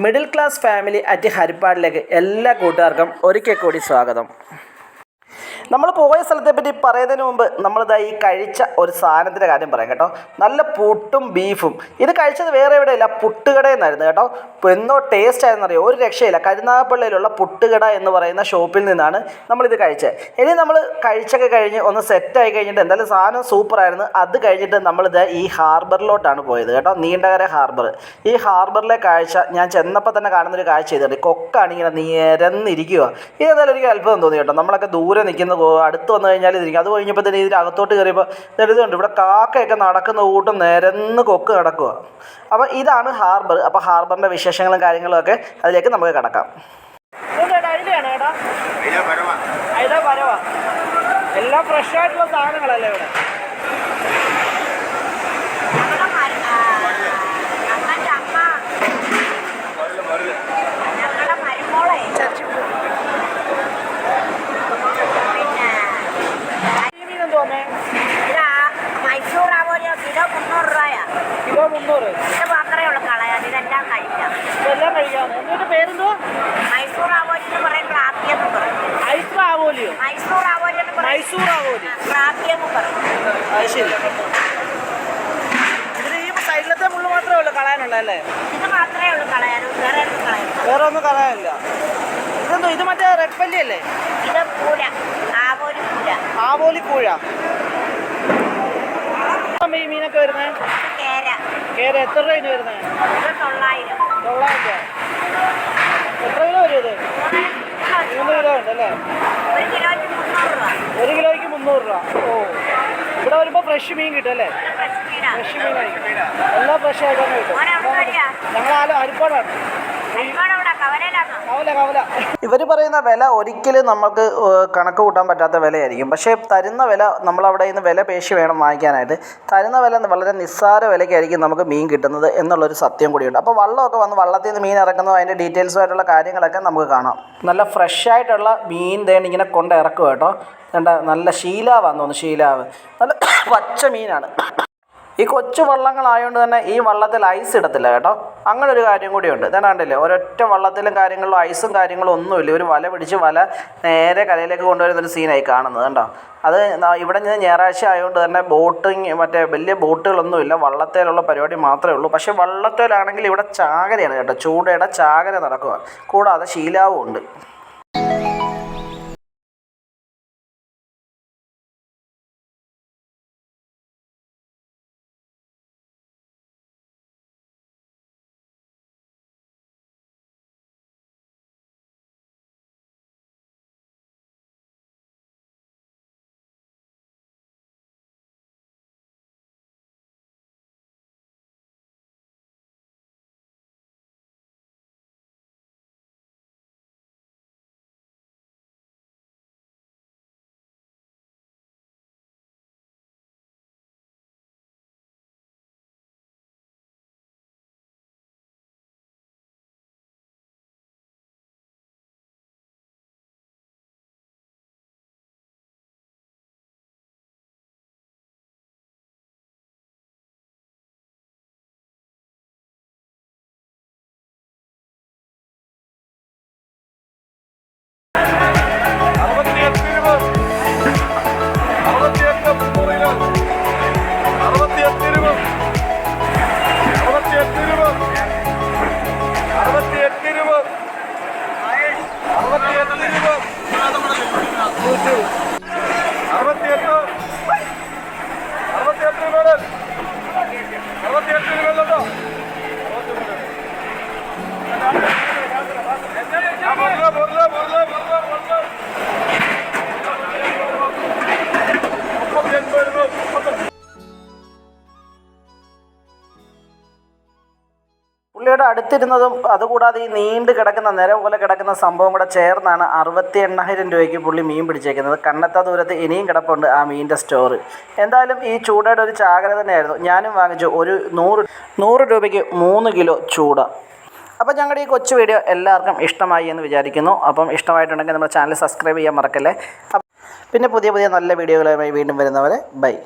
Middle class family at ഹരിപ്പാടിലേക്ക് എല്ലാ കൂട്ടുകാർക്കും ഒരിക്കൽ കൂടി സ്വാഗതം. നമ്മൾ പോയ സ്ഥലത്തെപ്പറ്റി പറയുന്നതിന് മുമ്പ് നമ്മളിതാ ഈ കഴിച്ച ഒരു സാധനത്തിൻ്റെ കാര്യം പറയാം കേട്ടോ. നല്ല പുട്ടും ബീഫും. ഇത് കഴിച്ചത് വേറെ എവിടെയില്ല, പുട്ടുകടയിൽ നിന്നായിരുന്നു കേട്ടോ. എന്തോ ടേസ്റ്റ് ആയെന്നറിയോ, ഒരു രക്ഷയില്ല. കരുനാഗപ്പള്ളിയിലുള്ള പുട്ടുകട എന്ന് പറയുന്ന ഷോപ്പിൽ നിന്നാണ് നമ്മളിത് കഴിച്ചത്. ഇനി നമ്മൾ കഴിച്ചൊക്കെ കഴിഞ്ഞ് ഒന്ന് സെറ്റായി കഴിഞ്ഞിട്ട് എന്തായാലും സാധനം സൂപ്പറായിരുന്നു. അത് കഴിഞ്ഞിട്ട് നമ്മളിത് ഈ ഹാർബറിലോട്ടാണ് പോയത് കേട്ടോ, നീണ്ടകര ഹാർബർ. ഈ ഹാർബറിലെ കാഴ്ച ഞാൻ ചെന്നപ്പോൾ തന്നെ കാണുന്നൊരു കാഴ്ച ചെയ്തിട്ടുണ്ട്. കൊക്കാണ് ഇങ്ങനെ നിരന്നിരിക്കുക. ഇത് എന്തായാലും എനിക്ക് അത്ഭുതം തോന്നി കേട്ടോ. നമ്മളൊക്കെ ദൂരെ നിൽക്കുന്ന അടുത്ത് വന്നു കഴിഞ്ഞാൽ ഇതിരിക്കും. അത് കഴിഞ്ഞപ്പോൾ തന്നെ ഇതിന് അകത്തോട്ട് കയറിയപ്പോൾ ഇതുണ്ട്, ഇവിടെ കാക്കയൊക്കെ നടക്കുന്ന കൂട്ടും നിരന്ന് കൊക്ക് നടക്കുക. അപ്പോൾ ഇതാണ് ഹാർബർ. അപ്പോൾ ഹാർബറിൻ്റെ വിശേഷങ്ങളും കാര്യങ്ങളും ഒക്കെ അതിലേക്ക് നമുക്ക് കിടക്കാം. എല്ലാം ഫ്രഷ് ആയിട്ടുള്ള സാധനങ്ങളല്ലേ ഇവിടെ. കിലോ 300. ഇത് മാത്രമേ ഉള്ളൂ കളയാൻ, ഇതെല്ലാം കഴിക്കാം. ഇതെല്ലാം കഴിക്കാമെന്ന്. എന്നിട്ട് പേരെന്തോ? മൈസൂർ ആവോലി എന്ന് പറയും, ക്രാപ്പി എന്ന് പറയും. മൈസൂർ ആവോലിയോ? മൈസൂർ ആവോലി എന്ന് പറയും. മൈസൂർ ആവോലി ക്രാപ്പി എന്ന് പറയും. അത് ശരി. ഇതിന് ഈ സൈഡിലത്തെ മുള്ളു മാത്രമേ ഉള്ളൂ കളയാനുള്ളതല്ലേ? ഇത് മാത്രമേ ഉള്ളൂ കളയാൻ, വേറെ ഒന്നും കളയാനില്ല. ഇതെന്തോ, ഇത് മറ്റേ റെഡ് പല്ലി അല്ലേ? ഇത് കൂഴ, ആവോലി കൂഴ. ആവോലി കൂഴ. ഈ മീനൊക്കെ വരുന്നത് കേര എത്ര രൂപ വരുന്നത്? 900. 900. എത്ര കിലോ വരും ഇത്? 3 കിലോ ഉണ്ട് അല്ലേ? 1 കിലോയ്ക്ക് 300 രൂപ. ഓ, ഇവിടെ വരുമ്പോൾ ഫ്രഷ് മീൻ കിട്ടും അല്ലേ? ഫ്രഷ് മീനായിരിക്കും, എല്ലാം ഫ്രഷ് ആയിട്ട് തന്നെ കിട്ടും. ഞങ്ങൾ ഹരിപ്പാടാണ്. ഇവർ പറയുന്ന വില ഒരിക്കലും നമുക്ക് കണക്ക് കൂട്ടാൻ പറ്റാത്ത വിലയായിരിക്കും. പക്ഷേ തരുന്ന വില, നമ്മളവിടെ നിന്ന് വില പേശി വേണം വാങ്ങിക്കാനായിട്ട്. തരുന്ന വില വളരെ നിസ്സാര വിലയ്ക്കായിരിക്കും നമുക്ക് മീൻ കിട്ടുന്നത് എന്നുള്ളൊരു സത്യം കൂടിയുണ്ട്. അപ്പോൾ വള്ളമൊക്കെ വന്ന് വള്ളത്തിൽ നിന്ന് മീൻ ഇറക്കുന്നത്, അതിൻ്റെ ഡീറ്റെയിൽസുമായിട്ടുള്ള കാര്യങ്ങളൊക്കെ നമുക്ക് കാണാം. നല്ല ഫ്രഷായിട്ടുള്ള മീൻ തേണ്ടി ഇങ്ങനെ കൊണ്ട് ഇറക്കും കേട്ടോ. നല്ല ശീലാവാന്ന് തോന്നുന്നു, ശീലാവ്. നല്ല പച്ച മീനാണ്. ഈ കൊച്ചു വള്ളങ്ങളായതുകൊണ്ട് തന്നെ ഈ വള്ളത്തിൽ ഐസ് ഇടത്തില്ല കേട്ടോ. അങ്ങനെ ഒരു കാര്യം കൂടിയുണ്ട്. ഇതാണ് കണ്ടില്ലേ, ഒരൊറ്റ വള്ളത്തിലും കാര്യങ്ങളിലും ഐസും കാര്യങ്ങളും ഒന്നുമില്ല. ഒരു വല പിടിച്ച് വല നേരെ കരയിലേക്ക് കൊണ്ടുവരുന്നൊരു സീനായി കാണുന്നത് കേട്ടോ. അത് ഇവിടെ നിന്ന് ഞായറാഴ്ച ആയതുകൊണ്ട് തന്നെ ബോട്ടിങ്, മറ്റേ വലിയ ബോട്ടുകളൊന്നുമില്ല, വള്ളത്തേലുള്ള പരിപാടി മാത്രമേ ഉള്ളൂ. പക്ഷേ വള്ളത്തേലാണെങ്കിൽ ഇവിടെ ചാകരയാണ് കേട്ടോ, ചൂടയുടെ ചാകര നടക്കുക. കൂടാതെ ശീലാവും ഉണ്ട്. പുള്ളിയുടെ അടുത്തിരുന്നതും അതുകൂടാതെ ഈ നീണ്ട് കിടക്കുന്ന നിര പോലെ കിടക്കുന്ന സംഭവം കൂടെ ചേർന്നാണ് 68,000 രൂപയ്ക്ക് പുള്ളി മീൻ പിടിച്ചേക്കുന്നത്. കണ്ണെത്താ ദൂരത്ത് ഇനിയും കിടപ്പുണ്ട് ആ മീനിൻ്റെ സ്റ്റോറ്. എന്തായാലും ഈ ചൂടയുടെ ഒരു ചാകര തന്നെയായിരുന്നു. ഞാനും വാങ്ങിച്ചു ഒരു 100 രൂപയ്ക്ക് 3 കിലോ ചൂട. അപ്പോൾ ഞങ്ങളുടെ ഈ കൊച്ചു വീഡിയോ എല്ലാവർക്കും ഇഷ്ടമായി എന്ന് വിചാരിക്കുന്നു. അപ്പം ഇഷ്ടമായിട്ടുണ്ടെങ്കിൽ നമ്മുടെ ചാനൽ സബ്സ്ക്രൈബ് ചെയ്യാൻ മറക്കല്ലേ. പിന്നെ പുതിയ നല്ല വീഡിയോകളുമായി വീണ്ടും വരുന്നവരെ ബൈ.